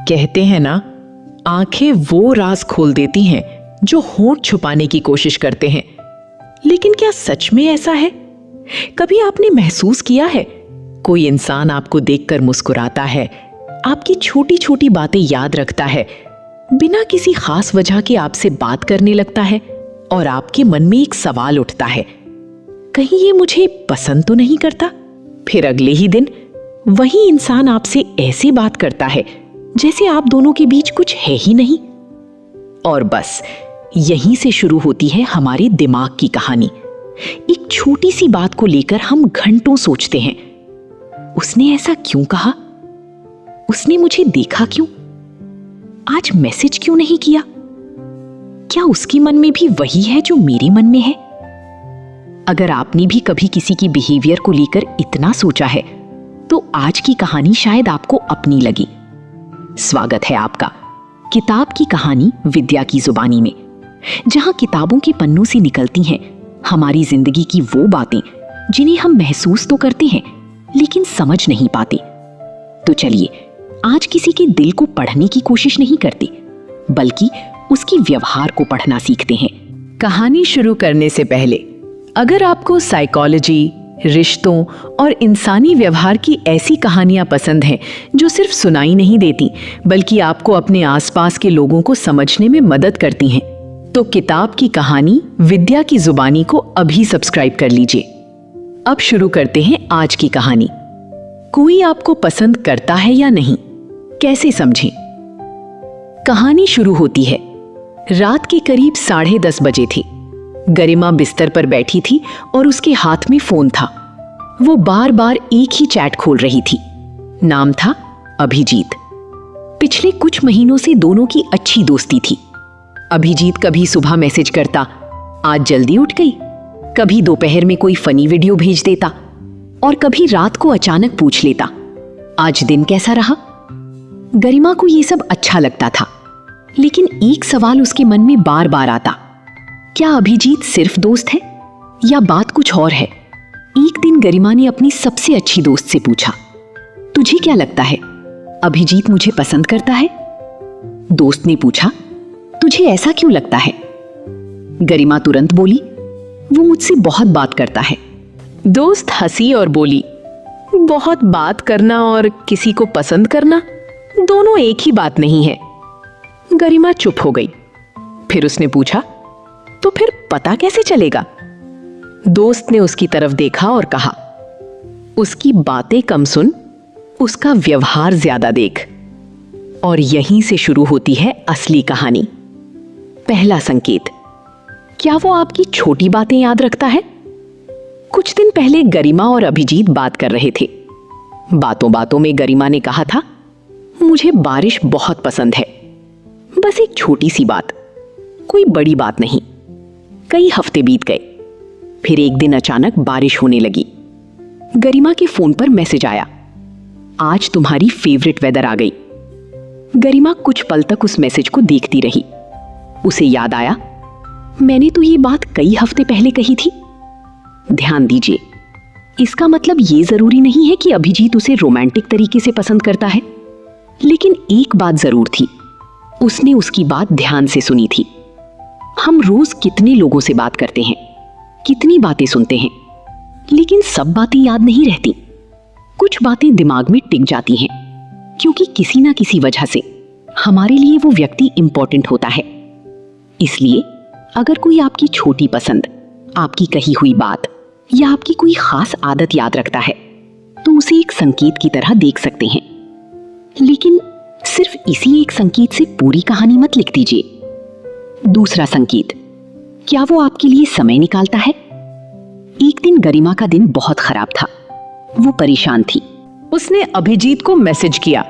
कहते हैं ना, आंखें वो राज खोल देती हैं जो होंठ छुपाने की कोशिश करते हैं। लेकिन क्या सच में ऐसा है? कभी आपने महसूस किया है, कोई इंसान आपको देखकर मुस्कुराता है, आपकी छोटी छोटी बातें याद रखता है, बिना किसी खास वजह के आपसे बात करने लगता है, और आपके मन में एक सवाल उठता है, कहीं ये मुझे पसंद तो नहीं करता? फिर अगले ही दिन वही इंसान आपसे ऐसे बात करता है जैसे आप दोनों के बीच कुछ है ही नहीं। और बस यहीं से शुरू होती है हमारे दिमाग की कहानी। एक छोटी सी बात को लेकर हम घंटों सोचते हैं, उसने ऐसा क्यों कहा, उसने मुझे देखा क्यों, आज मैसेज क्यों नहीं किया, क्या उसके मन में भी वही है जो मेरे मन में है? अगर आपने भी कभी किसी की बिहेवियर को लेकर इतना सोचा है तो आज की कहानी शायद आपको अपनी लगी। स्वागत है आपका किताब की कहानी विद्या की जुबानी में, जहां किताबों के पन्नों से निकलती हैं हमारी जिंदगी की वो बातें जिन्हें हम महसूस तो करते हैं लेकिन समझ नहीं पाते। तो चलिए आज किसी के दिल को पढ़ने की कोशिश नहीं करते, बल्कि उसकी व्यवहार को पढ़ना सीखते हैं। कहानी शुरू करने से पहले अगर आपको साइकोलॉजी, रिश्तों और इंसानी व्यवहार की ऐसी कहानियां पसंद हैं जो सिर्फ सुनाई नहीं देती बल्कि आपको अपने आसपास के लोगों को समझने में मदद करती हैं, तो किताब की कहानी विद्या की जुबानी को अभी सब्सक्राइब कर लीजिए। अब शुरू करते हैं आज की कहानी। कोई आपको पसंद करता है या नहीं, कैसे समझें? कहानी शुरू होती है। रात के करीब 10:30 बजे थी। गरिमा बिस्तर पर बैठी थी और उसके हाथ में फोन था। वो बार बार एक ही चैट खोल रही थी। नाम था अभिजीत। पिछले कुछ महीनों से दोनों की अच्छी दोस्ती थी। अभिजीत कभी सुबह मैसेज करता, आज जल्दी उठ गई, कभी दोपहर में कोई फनी वीडियो भेज देता, और कभी रात को अचानक पूछ लेता, आज दिन कैसा रहा? गरिमा को ये सब अच्छा लगता था, लेकिन एक सवाल उसके मन में बार बार आता, क्या अभिजीत सिर्फ दोस्त है या बात कुछ और है? एक दिन गरिमा ने अपनी सबसे अच्छी दोस्त से पूछा, तुझे क्या लगता है, अभिजीत मुझे पसंद करता है? दोस्त ने पूछा, तुझे ऐसा क्यों लगता है? गरिमा तुरंत बोली, वो मुझसे बहुत बात करता है। दोस्त हंसी और बोली, बहुत बात करना और किसी को पसंद करना दोनों एक ही बात नहीं है। गरिमा चुप हो गई। फिर उसने पूछा, तो फिर पता कैसे चलेगा? दोस्त ने उसकी तरफ देखा और कहा, उसकी बातें कम सुन, उसका व्यवहार ज्यादा देख। और यहीं से शुरू होती है असली कहानी। पहला संकेत, क्या वो आपकी छोटी बातें याद रखता है? कुछ दिन पहले गरिमा और अभिजीत बात कर रहे थे। बातों बातों में गरिमा ने कहा था, मुझे बारिश बहुत पसंद है, बस एक छोटी सी बात, कोई बड़ी बात नहीं। कई हफ्ते बीत गए। फिर एक दिन अचानक बारिश होने लगी। गरिमा के फोन पर मैसेज आया, आज तुम्हारी फेवरेट वेदर आ गई। गरिमा कुछ पल तक उस मैसेज को देखती रही। उसे याद आया, मैंने तो ये बात कई हफ्ते पहले कही थी। ध्यान दीजिए, इसका मतलब ये जरूरी नहीं है कि अभिजीत उसे रोमांटिक तरीके से पसंद करता है, लेकिन एक बात जरूर थी, उसने उसकी बात ध्यान से सुनी थी। हम रोज कितने लोगों से बात करते हैं, कितनी बातें सुनते हैं, लेकिन सब बातें याद नहीं रहती। कुछ बातें दिमाग में टिक जाती हैं क्योंकि किसी ना किसी वजह से हमारे लिए वो व्यक्ति इंपॉर्टेंट होता है। इसलिए अगर कोई आपकी छोटी पसंद, आपकी कही हुई बात या आपकी कोई खास आदत याद रखता है तो उसे एक संकेत की तरह देख सकते हैं। लेकिन सिर्फ इसी एक संकेत से पूरी कहानी मत लिख दीजिए। दूसरा संकेत, क्या वो आपके लिए समय निकालता है? एक दिन गरिमा का दिन बहुत खराब था। वो परेशान थी। उसने अभिजीत को मैसेज किया,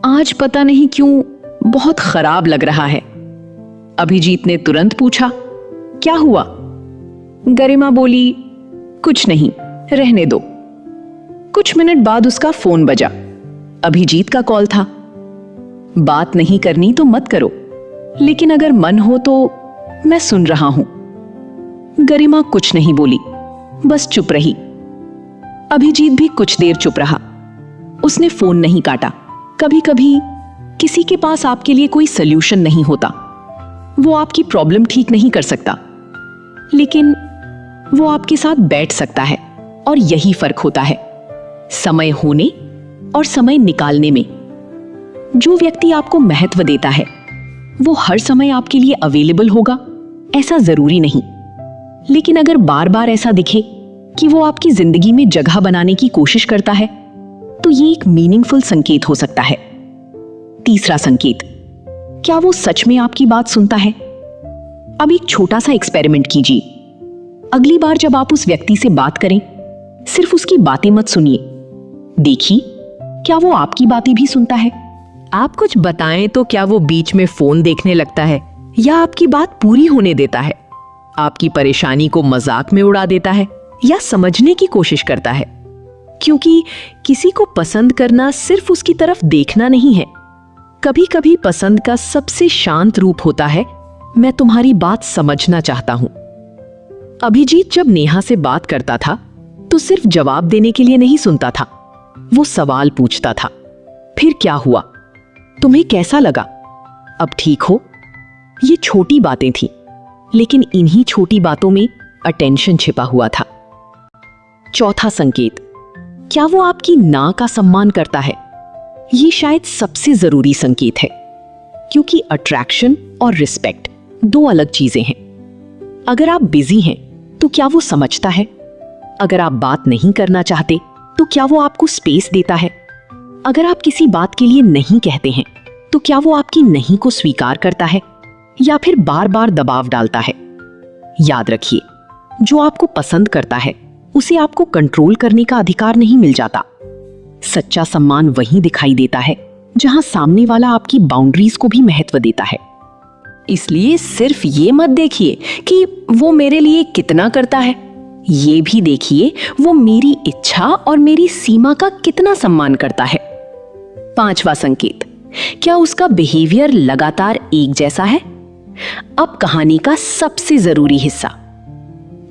आज पता नहीं क्यों बहुत खराब लग रहा है। अभिजीत ने तुरंत पूछा, क्या हुआ? गरिमा बोली, कुछ नहीं, रहने दो। कुछ मिनट बाद उसका फोन बजा। अभिजीत का कॉल था। बात नहीं करनी तो मत करो, लेकिन अगर मन हो तो मैं सुन रहा हूं। गरिमा कुछ नहीं बोली, बस चुप रही। अभिजीत भी कुछ देर चुप रहा। उसने फोन नहीं काटा। कभी कभी किसी के पास आपके लिए कोई सल्यूशन नहीं होता, वो आपकी प्रॉब्लम ठीक नहीं कर सकता, लेकिन वो आपके साथ बैठ सकता है। और यही फर्क होता है समय होने और समय निकालने में। जो व्यक्ति आपको महत्व देता है वो हर समय आपके लिए अवेलेबल होगा ऐसा जरूरी नहीं, लेकिन अगर बार बार ऐसा दिखे कि वो आपकी जिंदगी में जगह बनाने की कोशिश करता है तो ये एक मीनिंगफुल संकेत हो सकता है। तीसरा संकेत, क्या वो सच में आपकी बात सुनता है? अब एक छोटा सा एक्सपेरिमेंट कीजिए। अगली बार जब आप उस व्यक्ति से बात करें, सिर्फ उसकी बातें मत सुनिए, देखिए क्या वो आपकी बातें भी सुनता है। आप कुछ बताएं तो क्या वो बीच में फोन देखने लगता है या आपकी बात पूरी होने देता है? आपकी परेशानी को मजाक में उड़ा देता है या समझने की कोशिश करता है? क्योंकि किसी को पसंद करना सिर्फ उसकी तरफ देखना नहीं है। कभी कभी पसंद का सबसे शांत रूप होता है, मैं तुम्हारी बात समझना चाहता हूं। अभिजीत जब नेहा से बात करता था तो सिर्फ जवाब देने के लिए नहीं सुनता था, वो सवाल पूछता था। फिर क्या हुआ? तुम्हें कैसा लगा? अब ठीक हो? ये छोटी बातें थी, लेकिन इन्हीं छोटी बातों में अटेंशन छिपा हुआ था। चौथा संकेत, क्या वो आपकी ना का सम्मान करता है? ये शायद सबसे जरूरी संकेत है, क्योंकि अट्रैक्शन और रिस्पेक्ट दो अलग चीजें हैं। अगर आप बिजी हैं तो क्या वो समझता है? अगर आप बात नहीं करना चाहते तो क्या वो आपको स्पेस देता है? अगर आप किसी बात के लिए नहीं कहते हैं तो क्या वो आपकी नहीं को स्वीकार करता है या फिर बार बार दबाव डालता है? याद रखिए, जो आपको पसंद करता है उसे आपको कंट्रोल करने का अधिकार नहीं मिल जाता। सच्चा सम्मान वहीं दिखाई देता है जहां सामने वाला आपकी बाउंड्रीज को भी महत्व देता है। इसलिए सिर्फ ये मत देखिए कि वो मेरे लिए कितना करता है, ये भी देखिए वो मेरी इच्छा और मेरी सीमा का कितना सम्मान करता है। पांचवा संकेत, क्या उसका बिहेवियर लगातार एक जैसा है? अब कहानी का सबसे जरूरी हिस्सा।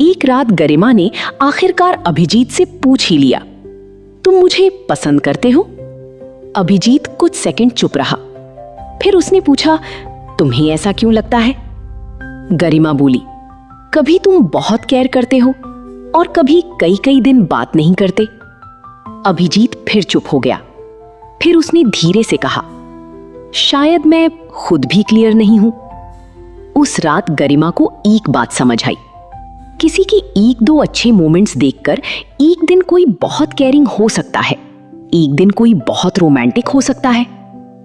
एक रात गरिमा ने आखिरकार अभिजीत से पूछ ही लिया, तुम मुझे पसंद करते हो? अभिजीत कुछ सेकंड चुप रहा, फिर उसने पूछा, तुम्हें ऐसा क्यों लगता है? गरिमा बोली, कभी तुम बहुत केयर करते हो और कभी कई कई दिन बात नहीं करते। अभिजीत फिर चुप हो गया। फिर उसने धीरे से कहा, शायद मैं खुद भी क्लियर नहीं हूं। उस रात गरिमा को एक बात समझ आई, किसी के एक दो अच्छे मोमेंट्स देखकर एक दिन कोई बहुत केयरिंग हो सकता है, एक दिन कोई बहुत रोमांटिक हो सकता है,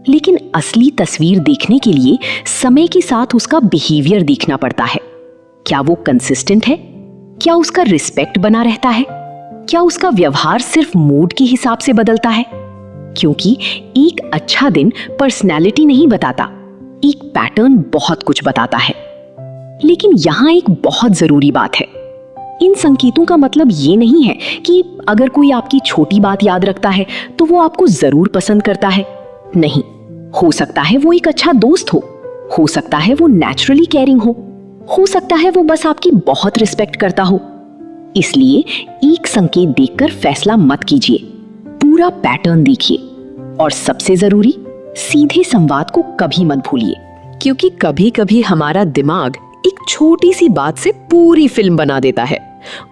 लेकिन असली तस्वीर देखने के लिए समय के साथ उसका बिहेवियर देखना पड़ता है। क्या वो कंसिस्टेंट है? क्या उसका रिस्पेक्ट बना रहता है? क्या उसका व्यवहार सिर्फ मूड के हिसाब से बदलता है? क्योंकि एक अच्छा दिन पर्सनैलिटी नहीं बताता, एक पैटर्न बहुत कुछ बताता है। लेकिन यहां एक बहुत जरूरी बात है, इन संकेतों का मतलब ये नहीं है कि अगर कोई आपकी छोटी बात याद रखता है तो वो आपको जरूर पसंद करता है। नहीं, हो सकता है वो एक अच्छा दोस्त हो सकता है वो नेचुरली केयरिंग हो सकता है वो बस आपकी बहुत रिस्पेक्ट करता हो। इसलिए एक संकेत देखकर फैसला मत कीजिए, पूरा पैटर्न देखिए और सबसे जरूरी, सीधे संवाद को कभी मत भूलिए, क्योंकि कभी कभी हमारा दिमाग एक छोटी सी बात से पूरी फिल्म बना देता है।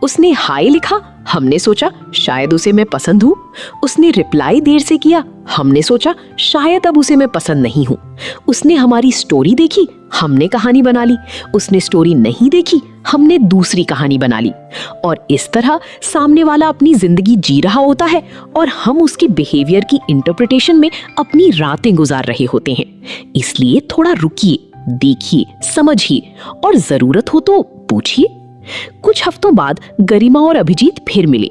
उसने हाय लिखा, हमने सोचा शायद उसे मैं पसंद हूँ। उसने रिप्लाई देर से किया, हमने सोचा शायद अब उसे मैं पसंद नहीं हूँ। उसने हमारी स्टोरी देखी, हमने कहानी बना ली। उसने स्टोरी नहीं देखी, हमने दूसरी कहानी बना ली। और इस तरह सामने वाला अपनी जिंदगी जी रहा होता है और हम उसके बिहेवियर की इंटरप्रिटेशन में अपनी रातें गुजार रहे होते हैं। इसलिए थोड़ा रुकिए, देखिए, समझिए और जरूरत हो तो पूछिए। कुछ हफ्तों बाद गरिमा और अभिजीत फिर मिले।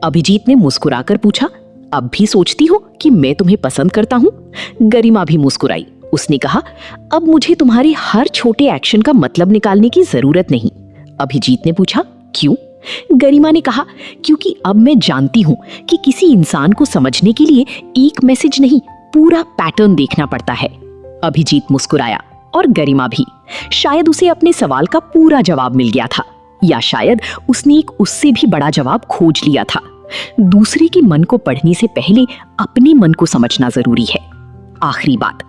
अभिजीत ने मुस्कुराकर पूछा, अब भी सोचती हो कि मैं तुम्हें पसंद करता हूँ? गरिमा भी मुस्कुराई। उसने कहा, अब मुझे तुम्हारे हर छोटे एक्शन का मतलब निकालने की जरूरत नहीं। अभिजीत ने पूछा, क्यों? गरिमा ने कहा, क्योंकि अब मैं जानती हूँ कि किसी इंसान को समझने के लिए एक मैसेज नहीं, पूरा पैटर्न देखना पड़ता है। अभिजीत मुस्कुराया और गरिमा भी। शायद उसे अपने सवाल का पूरा जवाब मिल गया था, या शायद उसने एक उससे भी बड़ा जवाब खोज लिया था। दूसरे के मन को पढ़ने से पहले अपने मन को समझना जरूरी है। आखिरी बात,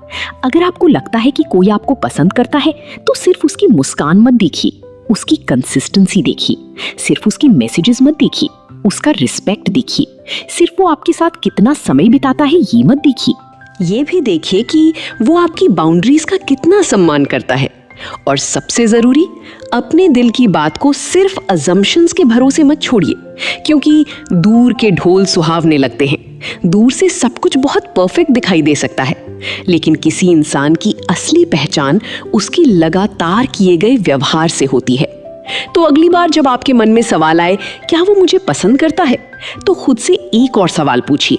अगर आपको लगता है कि कोई आपको पसंद करता है तो सिर्फ उसकी मुस्कान मत देखिए, उसकी कंसिस्टेंसी देखिए। सिर्फ उसकी मैसेजेस मत देखिए, उसका रिस्पेक्ट देखिए। सिर्फ वो आपके साथ कितना समय बिताता है ये मत देखिए, ये भी देखिए कि वो आपकी बाउंड्रीज का कितना सम्मान करता है। और सबसे जरूरी, अपने दिल की बात को सिर्फ अजम्पशंस के भरोसे मत छोड़िए, क्योंकि दूर के ढोल सुहावने लगते हैं। दूर से सब कुछ बहुत परफेक्ट दिखाई दे सकता है, लेकिन किसी इंसान की असली पहचान उसकी लगातार किए गए व्यवहार से होती है। तो अगली बार जब आपके मन में सवाल आए क्या वो मुझे पसंद करता है, तो खुद से एक और सवाल पूछिए,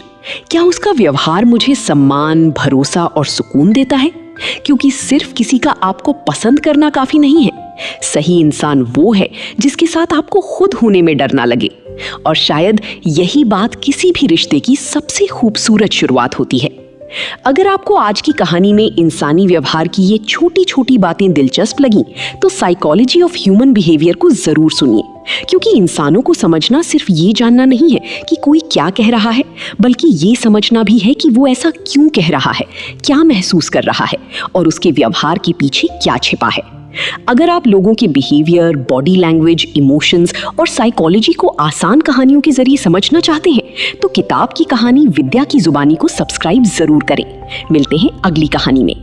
क्या उसका व्यवहार मुझे सम्मान, भरोसा और सुकून देता है? क्योंकि सिर्फ किसी का आपको पसंद करना काफी नहीं है। सही इंसान वो है जिसके साथ आपको खुद होने में डर ना लगे। और शायद यही बात किसी भी रिश्ते की सबसे खूबसूरत शुरुआत होती है। अगर आपको आज की कहानी में इंसानी व्यवहार की ये छोटी छोटी बातें दिलचस्प लगी, तो साइकोलॉजी ऑफ ह्यूमन बिहेवियर को जरूर सुनिए, क्योंकि इंसानों को समझना सिर्फ ये जानना नहीं है कि कोई क्या कह रहा है, बल्कि ये समझना भी है कि वो ऐसा क्यों कह रहा है, क्या महसूस कर रहा है और उसके व्यवहार के पीछे क्या छिपा है। अगर आप लोगों के बिहेवियर, बॉडी लैंग्वेज, इमोशंस और साइकोलॉजी को आसान कहानियों के जरिए समझना चाहते हैं, तो किताब की कहानी विद्या की जुबानी को सब्सक्राइब जरूर करें। मिलते हैं अगली कहानी में।